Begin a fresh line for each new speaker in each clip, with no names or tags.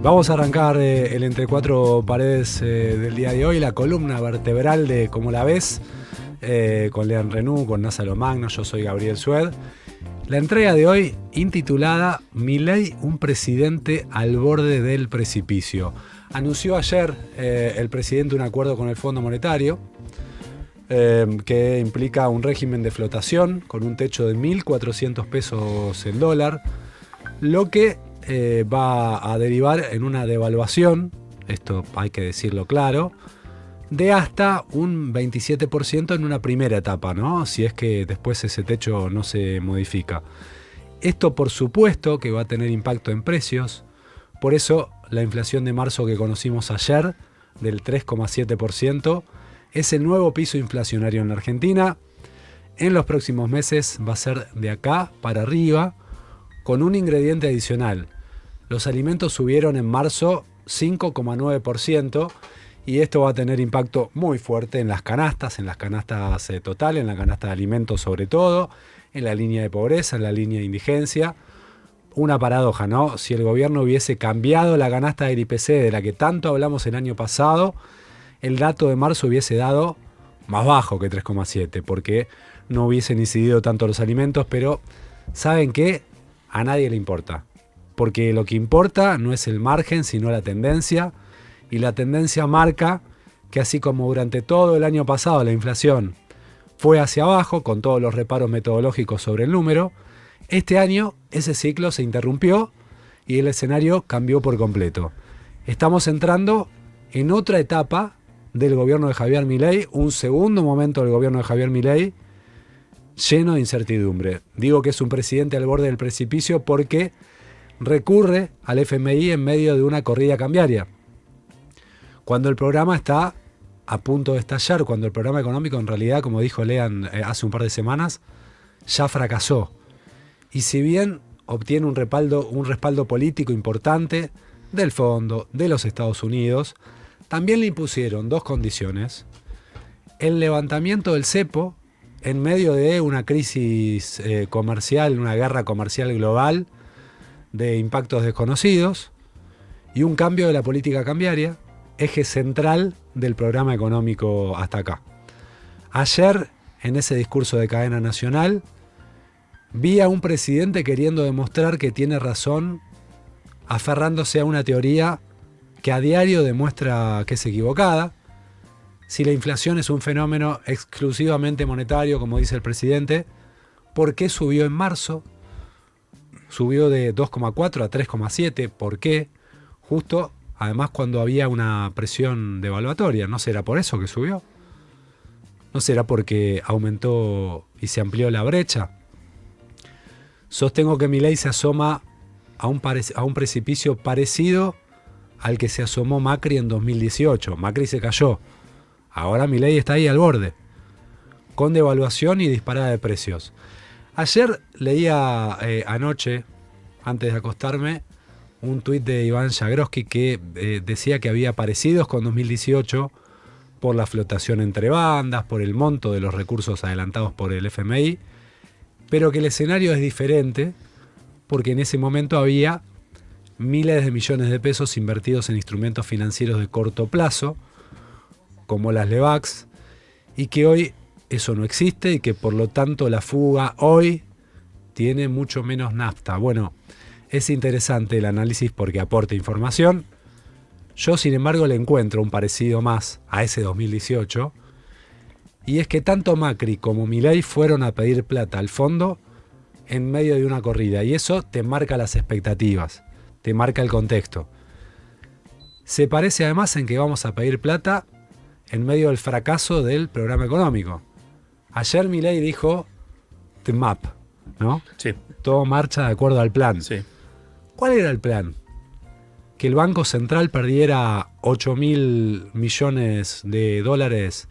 Vamos a arrancar el Entre Cuatro Paredes del día de hoy, la columna vertebral de Como la Ves, con Lean Renú, con Nasa Lomagno. Yo soy Gabriel Sued. La entrega de hoy intitulada Milei, un presidente al borde del precipicio. Anunció ayer el presidente un acuerdo con el Fondo Monetario que implica un régimen de flotación con un techo de 1.400 pesos el dólar, lo que va a derivar en una devaluación, esto hay que decirlo claro, de hasta un 27% en una primera etapa, ¿no? Si es que después ese techo no se modifica. Esto por supuesto que va a tener impacto en precios, por eso la inflación de marzo que conocimos ayer, del 3,7%, es el nuevo piso inflacionario en la Argentina. En los próximos meses va a ser de acá para arriba, con un ingrediente adicional. Los alimentos subieron en marzo 5,9%, y esto va a tener impacto muy fuerte en las canastas total, en la canasta de alimentos sobre todo, en la línea de pobreza, en la línea de indigencia. Una paradoja, ¿no? Si el gobierno hubiese cambiado la canasta del IPC de la que tanto hablamos el año pasado, el dato de marzo hubiese dado más bajo que 3,7, porque no hubiesen incidido tanto los alimentos, pero ¿saben qué? A nadie le importa, porque lo que importa no es el margen, sino la tendencia, y la tendencia marca que así como durante todo el año pasado la inflación fue hacia abajo, con todos los reparos metodológicos sobre el número, este año ese ciclo se interrumpió y el escenario cambió por completo. Estamos entrando en otra etapa del gobierno de Javier Milei, un segundo momento del gobierno de Javier Milei lleno de incertidumbre. Digo que es un presidente al borde del precipicio porque recurre al FMI en medio de una corrida cambiaria. Cuando el programa está a punto de estallar, cuando el programa económico en realidad, como dijo Lean hace un par de semanas, ya fracasó. Y si bien obtiene un respaldo político importante del Fondo, de los Estados Unidos, también le impusieron dos condiciones: el levantamiento del cepo en medio de una crisis comercial, una guerra comercial global de impactos desconocidos, y un cambio de la política cambiaria, eje central del programa económico hasta acá. Ayer, en ese discurso de cadena nacional, vi a un presidente queriendo demostrar que tiene razón, aferrándose a una teoría que a diario demuestra que es equivocada. Si la inflación es un fenómeno exclusivamente monetario, como dice el presidente, ¿por qué subió en marzo? Subió de 2,4 a 3,7, ¿por qué? Justo, además, cuando había una presión devaluatoria. ¿No será por eso que subió? ¿No será porque aumentó y se amplió la brecha? Sostengo que Milei se asoma a un precipicio parecido al que se asomó Macri en 2018. Macri se cayó. Ahora Milei está ahí al borde, con devaluación y disparada de precios. Ayer leía anoche, antes de acostarme, un tuit de Iván Jagroski que decía que había parecidos con 2018 por la flotación entre bandas, por el monto de los recursos adelantados por el FMI, pero que el escenario es diferente porque en ese momento había miles de millones de pesos invertidos en instrumentos financieros de corto plazo, como las LEVAX, y que hoy eso no existe y que por lo tanto la fuga hoy tiene mucho menos nafta. Bueno, es interesante el análisis porque aporta información. Yo, sin embargo, le encuentro un parecido más a ese 2018, y es que tanto Macri como Milei fueron a pedir plata al fondo en medio de una corrida, y eso te marca las expectativas, te marca el contexto. Se parece además en que vamos a pedir plata en medio del fracaso del programa económico. Ayer Milei dijo the map, ¿no?
Sí.
Todo marcha de acuerdo al plan.
Sí.
¿Cuál era el plan? ¿Que el Banco Central perdiera 8.000 millones de dólares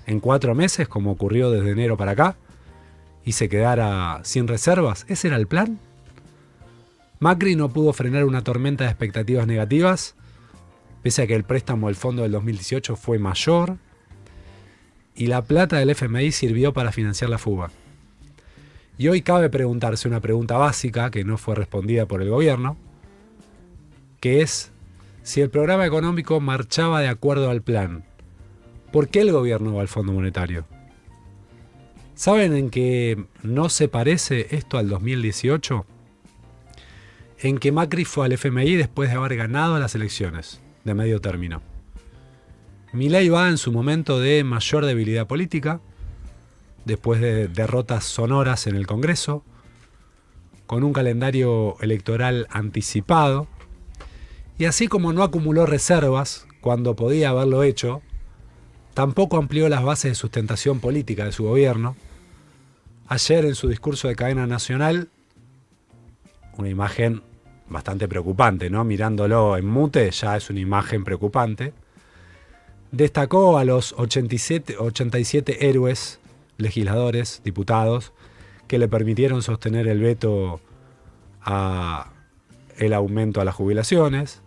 en 4 meses, como ocurrió desde enero para acá, y se quedara sin reservas? ¿Ese era el plan? Macri no pudo frenar una tormenta de expectativas negativas, pese a que el préstamo del fondo del 2018 fue mayor, y la plata del FMI sirvió para financiar la fuga. Y hoy cabe preguntarse una pregunta básica que no fue respondida por el gobierno, que es si el programa económico marchaba de acuerdo al plan, ¿por qué el gobierno va al Fondo Monetario? ¿Saben en qué no se parece esto al 2018? En que Macri fue al FMI después de haber ganado las elecciones de medio término. Milei va en su momento de mayor debilidad política, después de derrotas sonoras en el Congreso, con un calendario electoral anticipado, y así como no acumuló reservas cuando podía haberlo hecho, tampoco amplió las bases de sustentación política de su gobierno. Ayer en su discurso de cadena nacional, una imagen bastante preocupante, ¿no? Mirándolo en mute ya es una imagen preocupante. Destacó a los 87 héroes, legisladores, diputados, que le permitieron sostener el veto a el aumento a las jubilaciones,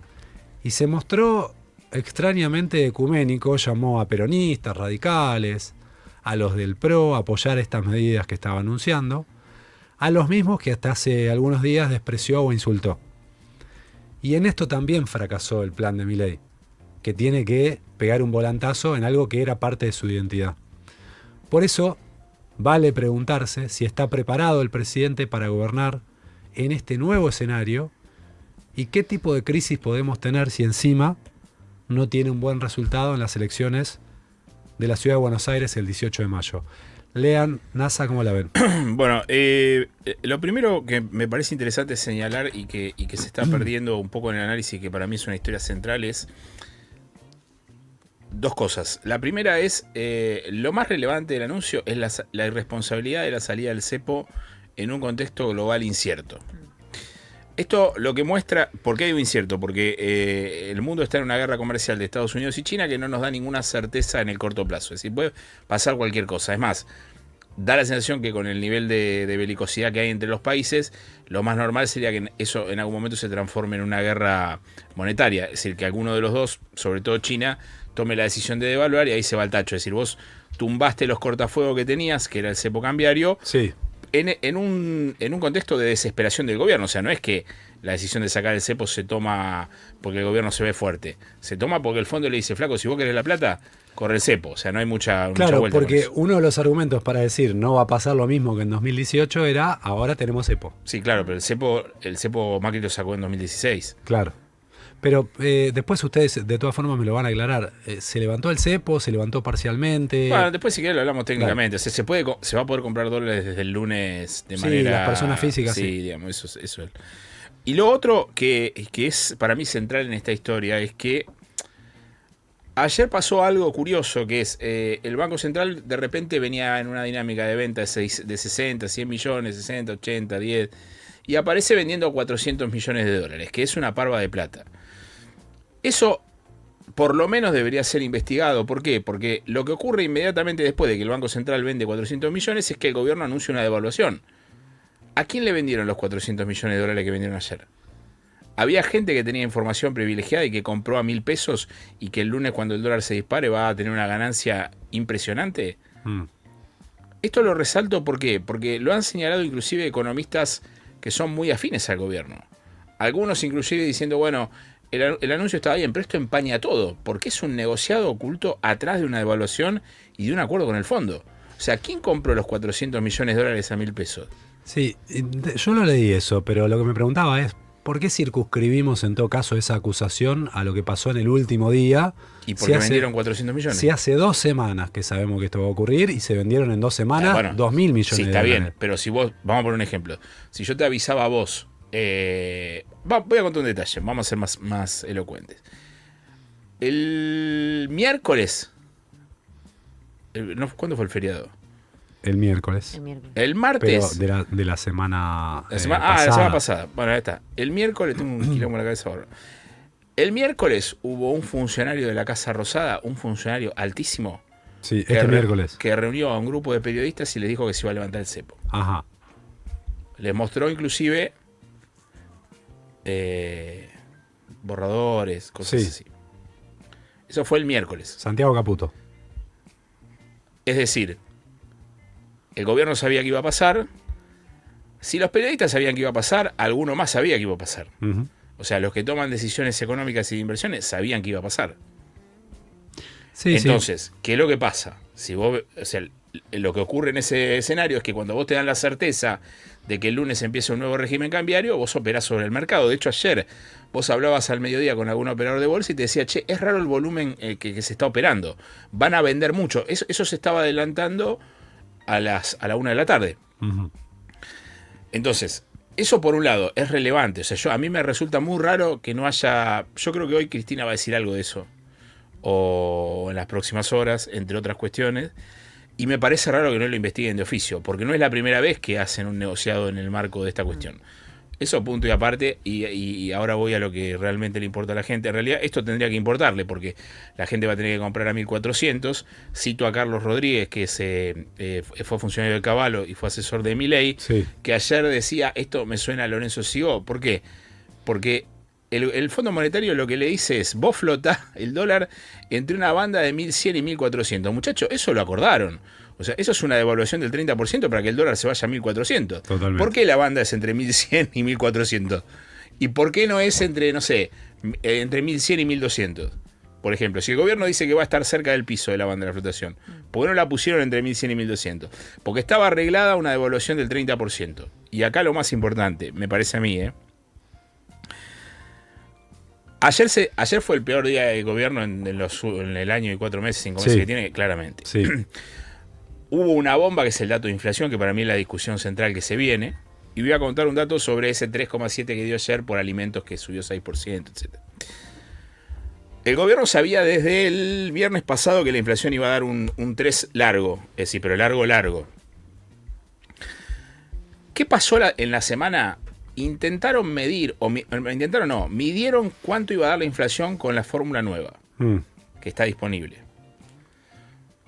y se mostró extrañamente ecuménico, llamó a peronistas, radicales, a los del PRO a apoyar estas medidas que estaba anunciando, a los mismos que hasta hace algunos días despreció o insultó. Y en esto también fracasó el plan de Milei, que tiene que pegar un volantazo en algo que era parte de su identidad. Por eso, vale preguntarse si está preparado el presidente para gobernar en este nuevo escenario y qué tipo de crisis podemos tener si encima no tiene un buen resultado en las elecciones de la Ciudad de Buenos Aires el 18 de mayo. Lean, NASA, ¿cómo la ven?
Bueno, lo primero que me parece interesante señalar y que se está perdiendo un poco en el análisis, que para mí es una historia central, es dos cosas. La primera es, lo más relevante del anuncio es la irresponsabilidad de la salida del cepo en un contexto global incierto. Esto lo que muestra, ¿por qué digo incierto? Porque el mundo está en una guerra comercial de Estados Unidos y China que no nos da ninguna certeza en el corto plazo. Es decir, puede pasar cualquier cosa. Es más, da la sensación que con el nivel de belicosidad que hay entre los países, lo más normal sería que eso en algún momento se transforme en una guerra monetaria. Es decir, que alguno de los dos, sobre todo China, tome la decisión de devaluar y ahí se va al tacho. Es decir, vos tumbaste los cortafuegos que tenías, que era el cepo cambiario.
Sí.
En un contexto de desesperación del gobierno. O sea, no es que la decisión de sacar el cepo se toma porque el gobierno se ve fuerte. Se toma porque el fondo le dice, flaco, si vos querés la plata, corre el cepo. O sea, no hay mucha vuelta.
Claro, porque uno de los argumentos para decir no va a pasar lo mismo que en 2018 era ahora tenemos cepo.
Sí, claro, pero el cepo Macri lo sacó en 2016.
Claro. Pero después ustedes de todas formas me lo van a aclarar. ¿Se levantó el cepo? ¿Se levantó parcialmente?
Bueno, después si querés lo hablamos técnicamente. Claro. O sea, se va a poder comprar dólares desde el lunes de manera...
las personas físicas,
sí. Sí, digamos, eso es. Y lo otro que es para mí central en esta historia es que ayer pasó algo curioso, que es el Banco Central de repente venía en una dinámica de venta de 60, 100 millones, 60, 80, 10, y aparece vendiendo 400 millones de dólares, que es una parva de plata. Eso por lo menos debería ser investigado. ¿Por qué? Porque lo que ocurre inmediatamente después de que el Banco Central vende 400 millones es que el gobierno anuncia una devaluación. ¿A quién le vendieron los 400 millones de dólares que vendieron ayer? Había gente que tenía información privilegiada y que compró a 1.000 pesos y que el lunes cuando el dólar se dispare va a tener una ganancia impresionante. Esto lo resalto ¿por qué? Porque lo han señalado inclusive economistas que son muy afines al gobierno. Algunos inclusive diciendo, bueno, el anuncio estaba bien, pero esto empaña todo, porque es un negociado oculto atrás de una devaluación y de un acuerdo con el fondo. O sea, ¿quién compró los 400 millones de dólares a 1.000 pesos?
Sí, yo no leí eso, pero lo que me preguntaba es, ¿por qué circunscribimos en todo caso esa acusación a lo que pasó en el último día?
¿Y por qué vendieron 400 millones?
Si hace 2 semanas que sabemos que esto va a ocurrir y se vendieron en 2 semanas 2.000 millones de dólares.
Sí, está bien, pero si vos, vamos a poner un ejemplo, si yo te avisaba a vos, voy a contar un detalle, vamos a ser más elocuentes. El miércoles, ¿cuándo fue el feriado?
El miércoles.
El martes.
Pero de la semana
pasada. La semana pasada. Bueno, ahí está. El miércoles, tengo un quilombo en la cabeza ahora. El miércoles hubo un funcionario de la Casa Rosada, un funcionario altísimo.
Sí, miércoles.
Que reunió a un grupo de periodistas y les dijo que se iba a levantar el cepo.
Ajá.
Les mostró inclusive borradores, cosas así. Eso fue el miércoles.
Santiago Caputo.
Es decir, el gobierno sabía que iba a pasar. Si los periodistas sabían que iba a pasar, alguno más sabía que iba a pasar. O sea, los que toman decisiones económicas y de inversiones sabían que iba a pasar.
Sí,
entonces, ¿qué es lo que pasa? Si vos, o sea, lo que ocurre en ese escenario es que cuando vos te dan la certeza de que el lunes empieza un nuevo régimen cambiario, vos operás sobre el mercado. De hecho, ayer vos hablabas al mediodía con algún operador de bolsa y te decía, che, es raro el volumen que se está operando. Van a vender mucho. Eso se estaba adelantando a la 1 de la tarde.
Uh-huh.
Entonces, eso por un lado es relevante. O sea, a mí me resulta muy raro que no haya... Yo creo que hoy Cristina va a decir algo de eso. O en las próximas horas, entre otras cuestiones. Y me parece raro que no lo investiguen de oficio, porque no es la primera vez que hacen un negociado en el marco de esta cuestión. Eso punto y aparte, y ahora voy a lo que realmente le importa a la gente. En realidad esto tendría que importarle, porque la gente va a tener que comprar a 1.400. Cito a Carlos Rodríguez, que fue funcionario de Caballo y fue asesor de Milei,
sí,
que ayer decía, esto me suena a Lorenzo Sigó. ¿Por qué? Porque el Fondo Monetario lo que le dice es, vos flotás el dólar entre una banda de 1.100 y 1.400. Muchachos, eso lo acordaron. O sea, eso es una devaluación del 30% para que el dólar se vaya a 1.400.
Totalmente.
¿Por qué la banda es entre 1.100 y 1.400? ¿Y por qué no es entre, no sé, entre 1.100 y 1.200? Por ejemplo, si el gobierno dice que va a estar cerca del piso de la banda de la flotación, ¿por qué no la pusieron entre 1.100 y 1.200? Porque estaba arreglada una devaluación del 30%. Y acá lo más importante, me parece a mí, Ayer fue el peor día de gobierno en el año y 4 meses, 5 meses
sí,
que tiene, claramente.
Sí.
Hubo una bomba que es el dato de inflación, que para mí es la discusión central que se viene. Y voy a contar un dato sobre ese 3,7 que dio ayer por alimentos que subió 6%, etc. El gobierno sabía desde el viernes pasado que la inflación iba a dar un 3 largo, es decir, pero largo. ¿Qué pasó en la semana? Intentaron medir, midieron cuánto iba a dar la inflación con la fórmula nueva, que está disponible.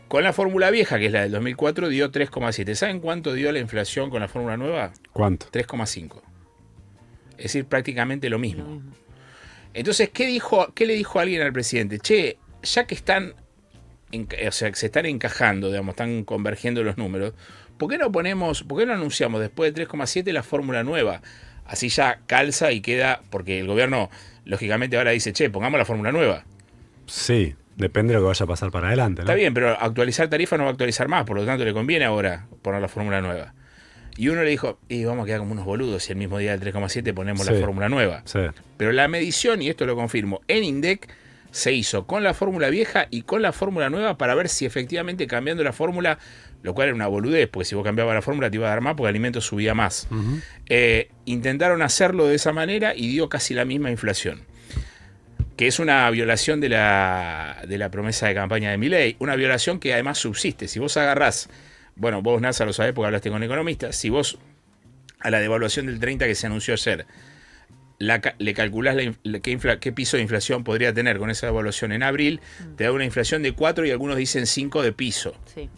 Con la fórmula vieja, que es la del 2004, dio 3,7. ¿Saben cuánto dio la inflación con la fórmula nueva?
¿Cuánto?
3,5. Es decir, prácticamente lo mismo. Entonces, ¿qué le dijo alguien al presidente? Che, ya que que se están encajando, digamos, están convergiendo los números, ¿por qué no anunciamos después de 3,7 la fórmula nueva? Así ya calza y queda, porque el gobierno, lógicamente, ahora dice, che, pongamos la fórmula nueva.
Sí, depende de lo que vaya a pasar para adelante, ¿no?
Está bien, pero actualizar tarifa no va a actualizar más, por lo tanto le conviene ahora poner la fórmula nueva. Y uno le dijo, vamos a quedar como unos boludos si el mismo día del 3,7 ponemos la fórmula nueva.
Sí.
Pero la medición, y esto lo confirmo, en INDEC se hizo con la fórmula vieja y con la fórmula nueva para ver si efectivamente cambiando la fórmula, lo cual era una boludez, porque si vos cambiabas la fórmula te iba a dar más porque el alimento subía más.
Uh-huh.
Intentaron hacerlo de esa manera y dio casi la misma inflación. Que es una violación de la promesa de campaña de Milei, una violación que además subsiste. Si vos agarrás, bueno, vos NASA lo sabés porque hablaste con economistas, si vos a la devaluación del 30 que se anunció ayer, le calculás qué piso de inflación podría tener con esa devaluación en abril, te da una inflación de 4 y algunos dicen 5 de piso.
Sí.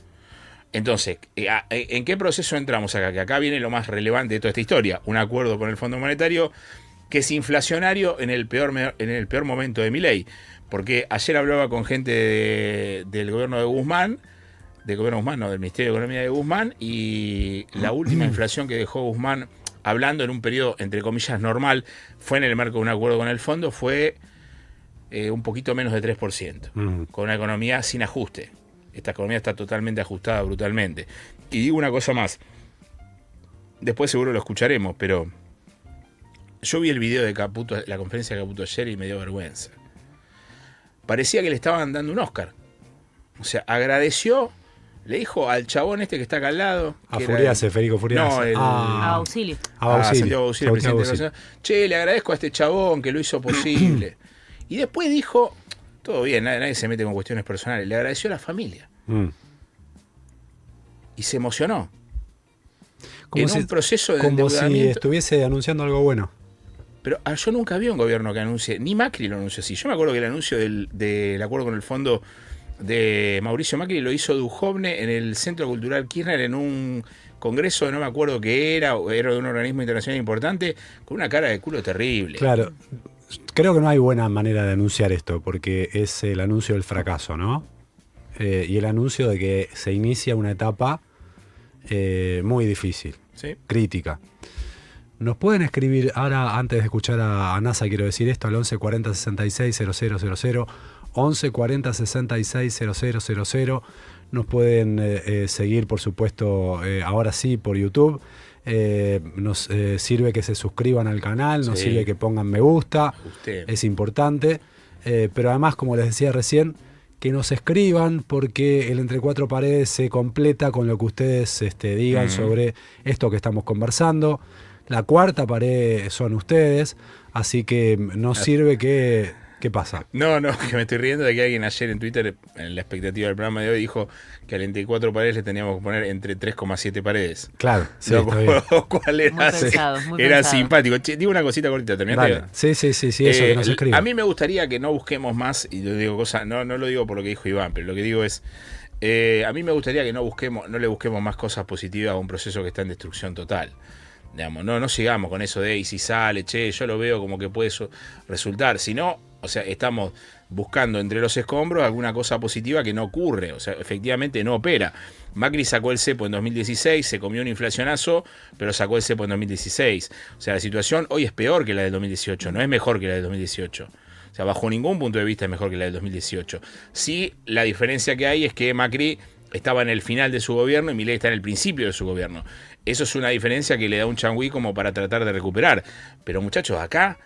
Entonces, ¿en qué proceso entramos acá? Que acá viene lo más relevante de toda esta historia, un acuerdo con el Fondo Monetario que es inflacionario en el peor momento de Milei. Porque ayer hablaba con gente del gobierno de Guzmán, del Ministerio de Economía de Guzmán, y la última inflación que dejó Guzmán, hablando en un periodo, entre comillas, normal, fue en el marco de un acuerdo con el fondo, fue un poquito menos de 3%, con una economía sin ajuste. Esta economía está totalmente ajustada brutalmente. Y digo una cosa más, después seguro lo escucharemos, pero yo vi el video de Caputo, la conferencia de Caputo ayer, y me dio vergüenza. Parecía que le estaban dando un Oscar. O sea, agradeció, le dijo al chabón este que está acá al lado.
A Furiase, Federico Furiase.
No,
A Auxilio.
Santiago Auxilio, presidente de la Nación. Che, le agradezco a este chabón que lo hizo posible. Y después dijo, todo bien, nadie se mete con cuestiones personales. Le agradeció a la familia. Y se emocionó.
Como
en un proceso de
como
endeudamiento.
si estuviese anunciando algo bueno.
Pero yo nunca vi un gobierno que anuncie, ni Macri lo anunció así. Yo me acuerdo que el anuncio del acuerdo con el fondo de Mauricio Macri lo hizo Duhovne en el Centro Cultural Kirchner en un congreso, no me acuerdo qué era de un organismo internacional importante, con una cara de culo terrible.
Claro, creo que no hay buena manera de anunciar esto, porque es el anuncio del fracaso, ¿no? Y el anuncio de que se inicia una etapa muy difícil,
¿Sí?
crítica. Nos pueden escribir, ahora antes de escuchar a NASA quiero decir esto, al 11 40 66 000, 11 40 66 000. Nos pueden seguir, por supuesto, ahora sí por YouTube. Nos sirve que se suscriban al canal, nos sirve que pongan me gusta, es importante. Pero además, como les decía recién, que nos escriban, porque el Entre Cuatro Paredes se completa con lo que ustedes digan sobre esto que estamos conversando. La cuarta pared son ustedes, así que nos sirve que... ¿Qué pasa?
No, que me estoy riendo de que alguien ayer en Twitter, en la expectativa del programa de hoy, dijo que al Entre Cuatro Paredes le teníamos que poner entre 3,7 paredes.
Claro, sí,
no,
está bien.
¿Cuál era?
Muy
Era
pensado.
simpático. Che, digo una cosita cortita, terminaste.
Sí, eso que nos escriban.
A mí me gustaría que no busquemos más, y yo digo cosas, no lo digo por lo que dijo Iván, pero lo que digo es, a mí me gustaría que no le busquemos más cosas positivas a un proceso que está en destrucción total. Digamos, no sigamos con eso de y si sale, yo lo veo como que puede resultar. Si no, o sea, estamos buscando entre los escombros alguna cosa positiva que no ocurre, o sea, efectivamente no opera. Macri sacó el cepo en 2016, se comió un inflacionazo, pero sacó el cepo en 2016. O sea, la situación hoy es peor que la del 2018, no es mejor que la del 2018. O sea, bajo ningún punto de vista es mejor que la del 2018. Sí, la diferencia que hay es que Macri estaba en el final de su gobierno y Milei está en el principio de su gobierno. Eso es una diferencia que le da un changüí como para tratar de recuperar. Pero muchachos, acá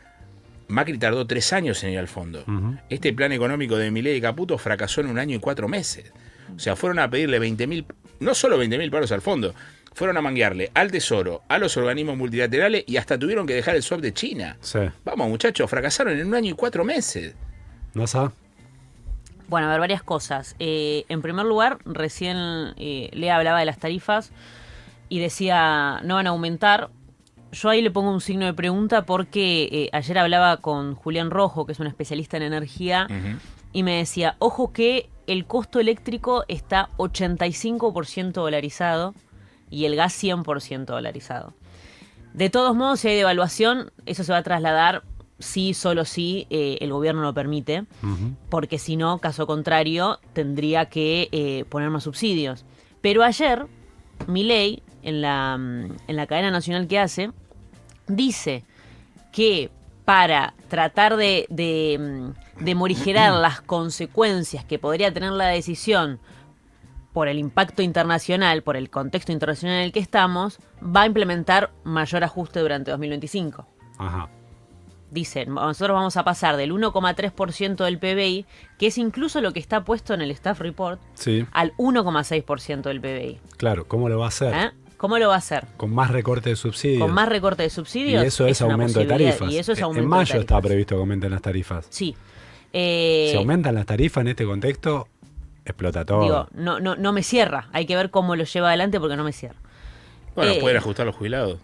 Macri tardó 3 años en ir al fondo. Este plan económico de Milei y Caputo fracasó en 1 año y 4 meses. O sea, fueron a pedirle 20.000, no solo 20.000 paros al fondo, fueron a manguearle al Tesoro, a los organismos multilaterales y hasta tuvieron que dejar el swap de China.
Sí.
Vamos, muchachos, fracasaron en 1 año y 4 meses.
¿No sabes?
Bueno, a ver, varias cosas. En primer lugar, recién Lea hablaba de las tarifas y decía, no van a aumentar. Yo ahí le pongo un signo de pregunta porque ayer hablaba con Julián Rojo, que es un especialista en energía, y me decía, ojo que el costo eléctrico está 85% dolarizado y el gas 100% dolarizado. De todos modos, si hay devaluación, eso se va a trasladar sí, solo si el gobierno lo permite, porque si no, caso contrario, tendría que poner más subsidios. Pero ayer, Milei, en la cadena nacional que hace, dice que para tratar de morigerar las consecuencias que podría tener la decisión por el impacto internacional, por el contexto internacional en el que estamos, va a implementar mayor ajuste durante 2025.
Ajá.
Dicen, nosotros vamos a pasar del 1,3% del PBI, que es incluso lo que está puesto en el Staff Report,
Sí.
al 1,6% del PBI.
Claro, ¿cómo lo va a hacer?
¿Cómo lo va a hacer?
Con más recorte de subsidios.
Con más recorte de subsidios.
Y eso es
una
aumento de
posibilidad.
tarifas.
Y eso es aumento
en mayo
de tarifas.
está previsto que aumenten las tarifas.
Sí.
Si aumentan las tarifas en este contexto, explota todo.
Digo, no me cierra. Hay que ver cómo lo lleva adelante porque no me cierra.
Bueno, pueden ajustar los jubilados.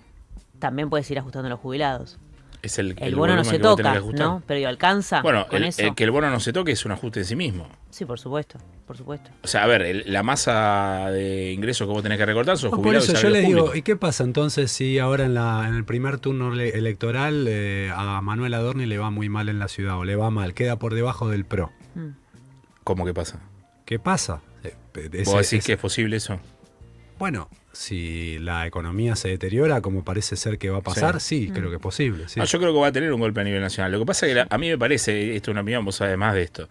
También puedes ir ajustando los jubilados.
Es el
bono no
volumen
se
que vos tenés
toca,
que ajustar.
¿no? Pero alcanza
Bueno,
con eso.
que el bono no se toque es un ajuste en sí mismo.
Sí, por supuesto, por supuesto.
O sea, a ver, la masa de ingresos que vos tenés que recortar son
No, por
jubilados
eso
y
yo les
salarios
digo,
públicos.
¿y qué pasa entonces si ahora en el primer turno electoral a Manuel Adorni le va muy mal en la ciudad o le va mal, queda por debajo del PRO?
¿Cómo que pasa?
¿Qué pasa?
¿Vos decís que es posible eso?
Bueno, si la economía se deteriora como parece ser que va a pasar, sí, creo que es posible. Sí.
Yo creo que va a tener un golpe a nivel nacional. Lo que pasa es que a mí me parece, esto es una opinión, vos sabés más de esto,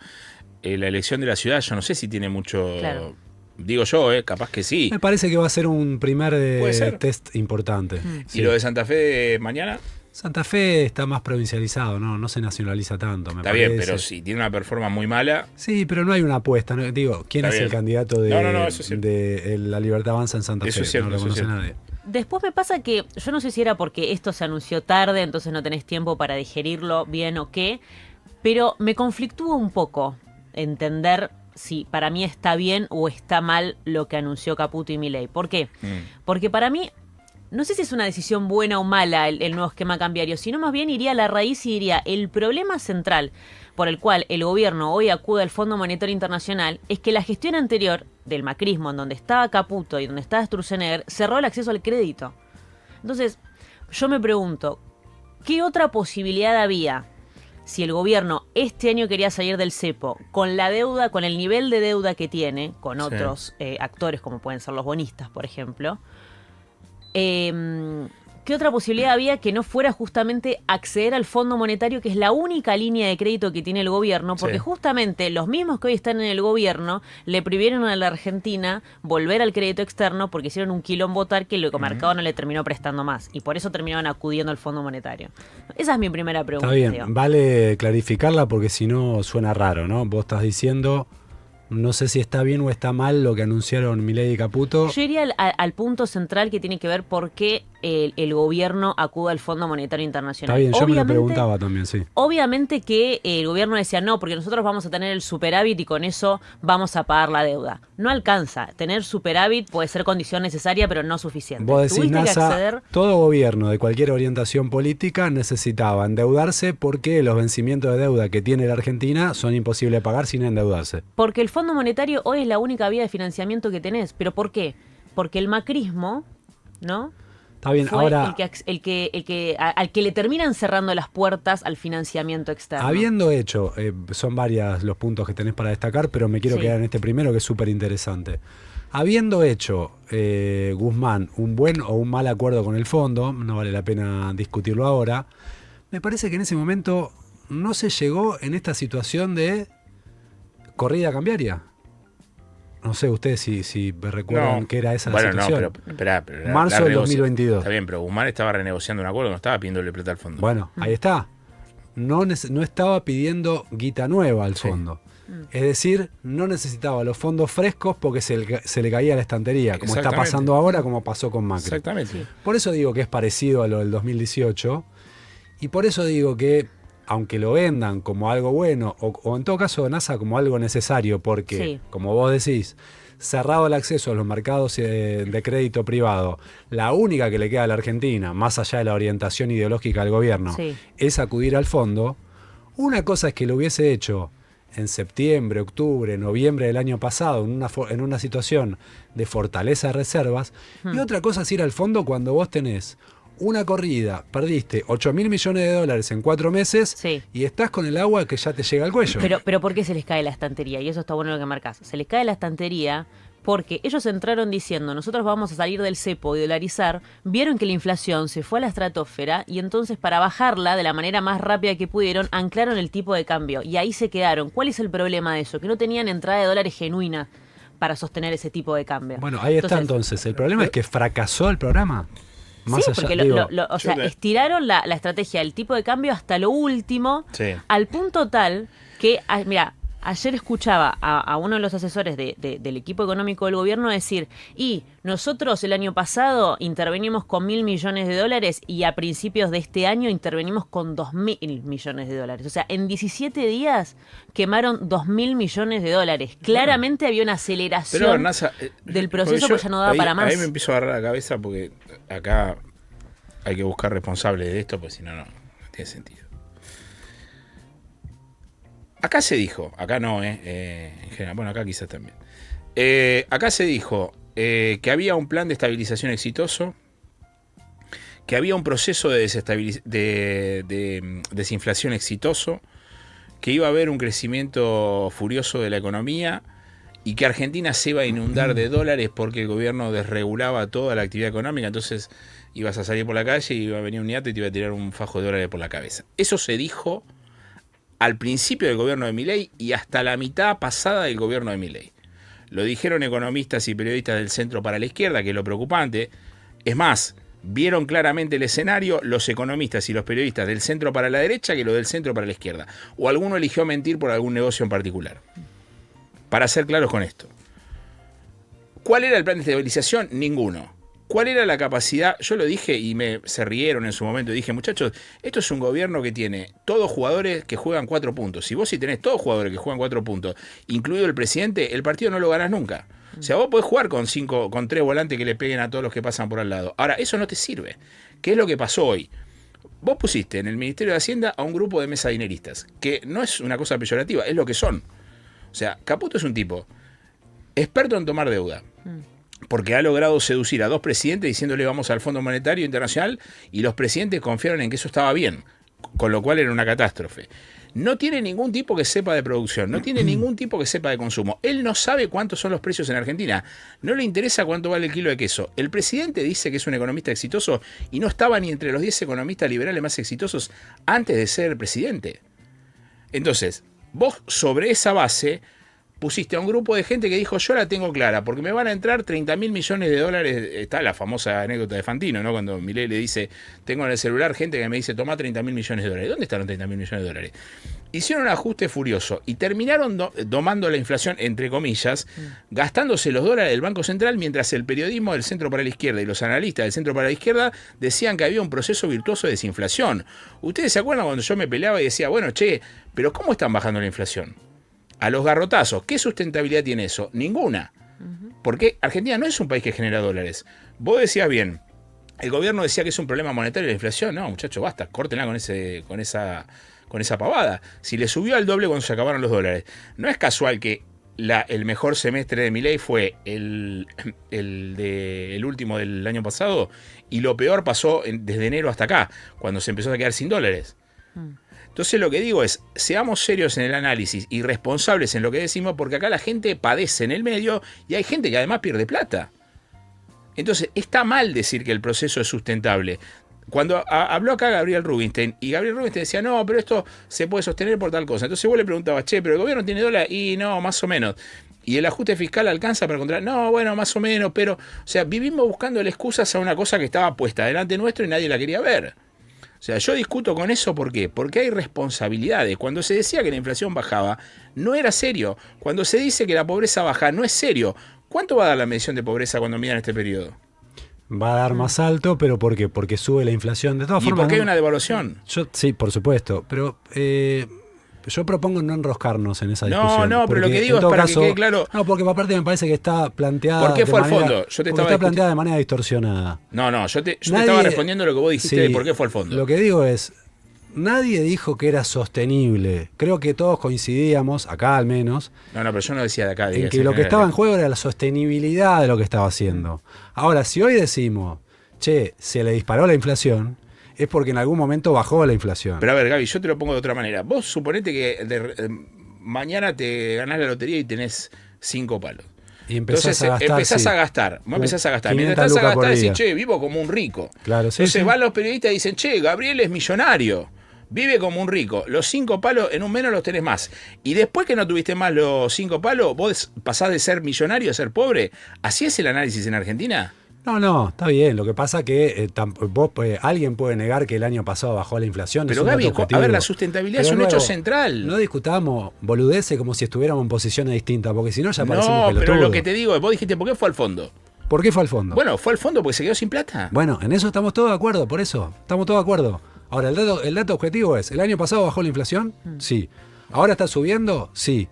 la elección de la ciudad yo no sé si tiene mucho...
Claro.
Digo yo, capaz que sí.
Me parece que va a ser un primer
Puede ser.
test importante. Sí.
¿Y lo de Santa Fe de mañana?
Santa Fe está más provincializado, no se nacionaliza tanto, me
Está
parece.
bien, pero si tiene una performance muy mala...
Sí, pero no hay una apuesta. ¿No? Digo, ¿quién
Está
es el
bien.
candidato de,
No, eso es cierto.
de La Libertad Avanza en Santa
Eso
Fe?
es cierto,
no lo
eso es
conoce
cierto.
nadie.
Después me pasa que, yo no sé si era porque esto se anunció tarde, entonces no tenés tiempo para digerirlo bien o qué, pero me conflictúa un poco entender si para mí está bien o está mal lo que anunció Caputo y Milei. ¿Por qué? Porque para mí, no sé si es una decisión buena o mala el nuevo esquema cambiario, sino más bien iría a la raíz y diría, el problema central por el cual el gobierno hoy acude al Fondo Monetario Internacional es que la gestión anterior del macrismo, en donde estaba Caputo y donde estaba Sturzenegger, cerró el acceso al crédito. Entonces, yo me pregunto, ¿qué otra posibilidad había si el gobierno este año quería salir del cepo con la deuda, con el nivel de deuda que tiene, con
Sí.
otros actores como pueden ser los bonistas, por ejemplo? ¿qué otra posibilidad había que no fuera justamente acceder al Fondo Monetario, que es la única línea de crédito que tiene el gobierno? Porque justamente los mismos que hoy están en el gobierno le prohibieron a la Argentina volver al crédito externo porque hicieron un quilombo tal que el mercado no le terminó prestando más. Y por eso terminaban acudiendo al Fondo Monetario. Esa es mi primera pregunta.
Está bien,
Diego.
vale clarificarla porque si no suena raro, ¿no? Vos estás diciendo, no sé si está bien o está mal lo que anunciaron Milei y Caputo.
Yo iría al punto central que tiene que ver por qué el gobierno acude al Fondo Monetario Internacional.
Está bien, yo me lo
Obviamente-
preguntaba también, sí.
Obviamente que el gobierno decía no, porque nosotros vamos a tener el superávit y con eso vamos a pagar la deuda. No alcanza. Tener superávit puede ser condición necesaria, pero no suficiente.
Vos decís,
Tuviste que
NASA,
acceder
todo gobierno de cualquier orientación política necesitaba endeudarse porque los vencimientos de deuda que tiene la Argentina son imposibles de pagar sin endeudarse.
porque el Fondo Monetario hoy es la única vía de financiamiento que tenés. ¿Pero por qué? Porque el macrismo, ¿no?
Está bien,
Fue
ahora,
al que le terminan cerrando las puertas al financiamiento externo.
habiendo hecho, son varios los puntos que tenés para destacar, pero me quiero
Sí.
quedar en este primero que es súper interesante. Habiendo hecho Guzmán un buen o un mal acuerdo con el fondo, no vale la pena discutirlo ahora, me parece que en ese momento no se llegó en esta situación de corrida cambiaria. No sé ustedes si recuerdan que era esa la situación.
No, pero espera.
Marzo del 2022.
Está bien, pero Guzmán estaba renegociando un acuerdo, no estaba pidiéndole plata al fondo.
Bueno, ahí está. No estaba pidiendo guita nueva al
Sí.
fondo. Es decir, no necesitaba los fondos frescos porque se le caía la estantería, como está
Exactamente.
pasando ahora, como pasó con Macri.
Exactamente.
Sí.
Por eso digo que es parecido a lo del 2018 y por eso digo que aunque lo vendan como algo bueno o en todo caso NASA como algo necesario porque,
Sí.
como vos decís, cerrado el acceso a los mercados de crédito privado, la única que le queda a la Argentina, más allá de la orientación ideológica del gobierno,
Sí.
es acudir al fondo. Una cosa es que lo hubiese hecho en septiembre, octubre, noviembre del año pasado, en una situación de fortaleza de reservas, y otra cosa es ir al fondo cuando vos tenés una corrida, perdiste 8.000 millones de dólares en 4 meses
Sí.
y estás con el agua que ya te llega al cuello.
Pero ¿por qué se les cae la estantería? Y eso está bueno lo que marcás. Se les cae la estantería porque ellos entraron diciendo, nosotros vamos a salir del cepo y dolarizar, vieron que la inflación se fue a la estratosfera y entonces para bajarla de la manera más rápida que pudieron, anclaron el tipo de cambio y ahí se quedaron. ¿Cuál es el problema de eso? Que no tenían entrada de dólares genuina para sostener ese tipo de cambio.
Bueno, ahí está entonces. El problema es que fracasó el programa. Más
Sí,
allá,
porque
digo,
o sea,
yo te-
estiraron la estrategia del tipo de cambio hasta lo último,
Sí.
al punto tal que, mira, ayer escuchaba a uno de los asesores del equipo económico del gobierno decir, y nosotros el año pasado intervenimos con 1.000 millones de dólares y a principios de este año intervenimos con 2.000 millones de dólares. O sea, en 17 días quemaron 2.000 millones de dólares. Claramente había una aceleración
Pero NASA,
del proceso porque ya no daba
ahí,
para más.
Ahí me empiezo a agarrar la cabeza porque acá hay que buscar responsables de esto, porque si no, no tiene sentido. Acá se dijo, acá no, en general, bueno, acá quizás también. Acá se dijo que había un plan de estabilización exitoso, que había un proceso de desinflación exitoso, que iba a haber un crecimiento furioso de la economía y que Argentina se iba a inundar de dólares porque el gobierno desregulaba toda la actividad económica, entonces ibas a salir por la calle y iba a venir un niato y te iba a tirar un fajo de dólares por la cabeza. Eso se dijo al principio del gobierno de Milei y hasta la mitad pasada del gobierno de Milei. Lo dijeron economistas y periodistas del centro para la izquierda, que es lo preocupante. Es más, vieron claramente el escenario los economistas y los periodistas del centro para la derecha que los del centro para la izquierda. O alguno eligió mentir por algún negocio en particular. Para ser claros con esto. ¿Cuál era el plan de estabilización? Ninguno. ¿Cuál era la capacidad? Yo lo dije y se rieron en su momento. Y dije, muchachos, esto es un gobierno que tiene todos jugadores que juegan 4 puntos. Si vos sí tenés todos jugadores que juegan 4 puntos, incluido el presidente, el partido no lo ganás nunca. O sea, vos podés jugar con 3 volantes que le peguen a todos los que pasan por al lado. Ahora, eso no te sirve. ¿Qué es lo que pasó hoy? Vos pusiste en el Ministerio de Hacienda a un grupo de mesadineristas, que no es una cosa peyorativa, es lo que son. O sea, Caputo es un tipo experto en tomar deuda. Porque ha logrado seducir a 2 presidentes diciéndole vamos al Fondo Monetario Internacional y los presidentes confiaron en que eso estaba bien, con lo cual era una catástrofe. no tiene ningún tipo que sepa de producción, no tiene ningún tipo que sepa de consumo. Él no sabe cuántos son los precios en Argentina, no le interesa cuánto vale el kilo de queso. El presidente dice que es un economista exitoso y no estaba ni entre los 10 economistas liberales más exitosos antes de ser presidente. Entonces, vos sobre esa base pusiste a un grupo de gente que dijo, yo la tengo clara, porque me van a entrar 30.000 millones de dólares. Está la famosa anécdota de Fantino, ¿no? Cuando Milei le dice, tengo en el celular gente que me dice, toma 30.000 millones de dólares. ¿Dónde están los 30.000 millones de dólares? Hicieron un ajuste furioso y terminaron domando la inflación, entre comillas, gastándose los dólares del Banco Central, mientras el periodismo del Centro para la Izquierda y los analistas del Centro para la Izquierda decían que había un proceso virtuoso de desinflación. ¿Ustedes se acuerdan cuando yo me peleaba y decía, bueno, che, pero ¿cómo están bajando la inflación? A los garrotazos. ¿Qué sustentabilidad tiene eso? Ninguna. Porque Argentina no es un país que genera dólares. Vos decías bien, el gobierno decía que es un problema monetario la inflación. No, muchachos, basta, córtenla con esa pavada. Si le subió al doble cuando se acabaron los dólares. No es casual que el mejor semestre de Milei fue el último del año pasado y lo peor pasó desde enero hasta acá, cuando se empezó a quedar sin dólares. Entonces lo que digo es, seamos serios en el análisis y responsables en lo que decimos, porque acá la gente padece en el medio y hay gente que además pierde plata. Entonces está mal decir que el proceso es sustentable. Cuando habló acá Gabriel Rubinstein, y Gabriel Rubinstein decía, no, pero esto se puede sostener por tal cosa. Entonces vos le preguntabas, che, pero el gobierno tiene dólares, y no, más o menos. ¿Y el ajuste fiscal alcanza para controlar? No, bueno, más o menos, pero, o sea, vivimos buscando excusas a una cosa que estaba puesta delante nuestro y nadie la quería ver. O sea, yo discuto con eso, ¿por qué? Porque hay responsabilidades. Cuando se decía que la inflación bajaba, no era serio. Cuando se dice que la pobreza baja, no es serio. ¿Cuánto va a dar la medición de pobreza cuando midan este periodo?
Va a dar más alto, pero ¿por qué? Porque sube la inflación. De todas
¿Y
formas,
por qué hay una devaluación?
Sí, por supuesto, pero yo propongo no enroscarnos en esa discusión.
No, pero lo que digo es para que quede claro.
No, porque aparte me parece que está planteada.
¿Por qué fue al fondo?
Está planteada de manera distorsionada.
No, yo te estaba respondiendo lo que vos dijiste de por qué fue al fondo.
Lo que digo es, nadie dijo que era sostenible. Creo que todos coincidíamos, acá al menos.
No, pero yo no decía de acá.
En que lo que estaba en juego era la sostenibilidad de lo que estaba haciendo. Ahora, si hoy decimos, che, se le disparó la inflación, es porque en algún momento bajó la inflación.
Pero a ver, Gaby, yo te lo pongo de otra manera. Vos suponete que mañana te ganás la lotería y tenés 5 palos.
Y empezás a gastar.
Empezás a gastar. Vos empezás a gastar. Mientras estás a gastar, decís, che, vivo como un rico.
Claro, sí.
Entonces van los periodistas y dicen, che, Gabriel es millonario. Vive como un rico. Los 5 palos en un menos los tenés más. Y después que no tuviste más los 5 palos, vos pasás de ser millonario a ser pobre. ¿Así es el análisis en Argentina?
No, está bien. Lo que pasa es que alguien puede negar que el año pasado bajó la inflación.
Pero Gaby, a ver, la sustentabilidad es un hecho central.
No discutamos boludeces como si estuviéramos en posiciones distintas, porque si no ya parecemos pelotudos.
Pero lo que te digo, vos dijiste, ¿por qué fue al fondo?
¿Por qué fue al fondo?
Bueno, fue al fondo porque se quedó sin plata.
Bueno, en eso estamos todos de acuerdo, por eso. Estamos todos de acuerdo. Ahora, el dato objetivo es, ¿el año pasado bajó la inflación? Sí. ¿Ahora está subiendo? Sí.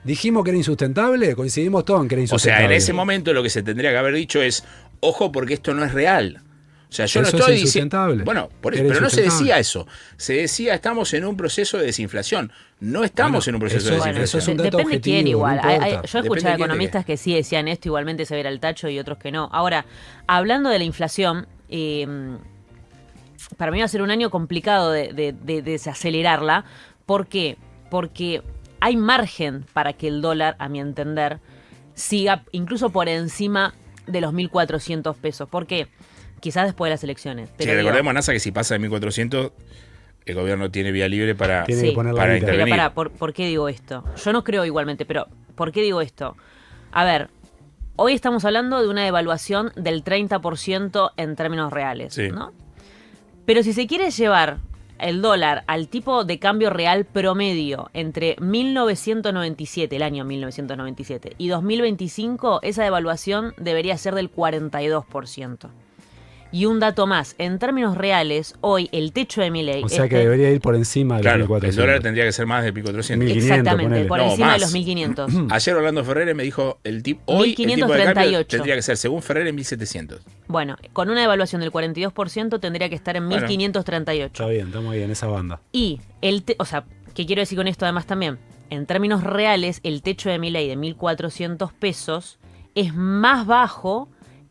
¿Dijimos que era insustentable? Coincidimos todos en que era insustentable.
O sea, en ese momento lo que se tendría que haber dicho es, ojo porque esto no es real. O sea, yo
eso
no estoy
es insustentable.
Bueno, pero no se decía eso. Se decía, estamos en un proceso de desinflación. No estamos en un proceso de desinflación.
Eso es un dato
Depende
objetivo,
quién igual.
No
Yo he escuchado economistas que sí decían esto, igualmente se verá el tacho, y otros que no. Ahora, hablando de la inflación, para mí va a ser un año complicado de desacelerarla. ¿Por qué? Porque hay margen para que el dólar, a mi entender, siga incluso por encima de los 1.400 pesos. ¿Por qué? Quizás después de las elecciones. Pero
sí, recordemos, NASA, que si pasa de 1.400, el gobierno tiene vía libre para intervenir.
Pero ¿por qué digo esto? Yo no creo igualmente, pero ¿por qué digo esto? A ver, hoy estamos hablando de una devaluación del 30% en términos reales,
sí,
¿no? Pero si se quiere llevar el dólar al tipo de cambio real promedio entre 1997, el año 1997, y 2025, esa devaluación debería ser del 42%. Y un dato más, en términos reales, hoy el techo de Milei...
O sea que debería ir por encima de los 1.400.
El dólar tendría que ser más de 1.400.
1.500,
exactamente,
ponele.
por encima de los 1.500.
Ayer Orlando Ferrer me dijo, hoy el tipo de cambio tendría que ser, según Ferrer, en 1.700.
Bueno, con una devaluación del 42% tendría que estar en 1.538.
Está bien, estamos ahí en esa banda.
Y, o sea, ¿qué quiero decir con esto además también? En términos reales, el techo de Milei de 1.400 pesos es más bajo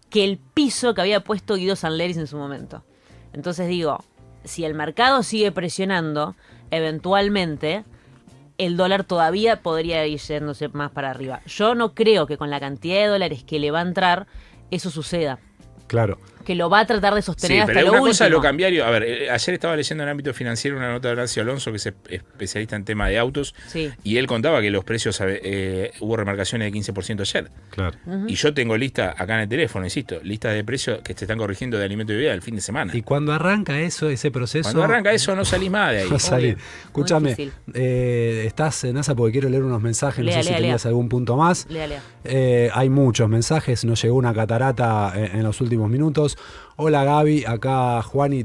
que el piso que había puesto Guido Sanleris en su momento. Entonces digo, si el mercado sigue presionando, eventualmente el dólar todavía podría ir yéndose más para arriba. Yo no creo que con la cantidad de dólares que le va a entrar, eso suceda.
Claro.
Que lo va a tratar de sostener hasta
pero
lo
una
último.
cosa de lo cambiario. A ver, ayer estaba leyendo en el ámbito financiero una nota de Horacio Alonso, que es especialista en tema de autos,
Sí.
y él contaba que los precios, hubo remarcaciones de 15% ayer.
Claro.
Y yo tengo lista acá en el teléfono, insisto, listas de precios que se están corrigiendo de alimento y bebida el fin de semana.
Y cuando arranca ese proceso.
Cuando arranca eso, no salís más de ahí.
No salís.
Obvio.
Escúchame,
Muy difícil.
estás en NASA porque quiero leer unos mensajes, no
Lea,
sé si
lea,
tenías
lea.
algún punto más.
Lea.
Hay muchos mensajes, nos llegó una catarata en los últimos minutos. Hola Gaby, acá Juani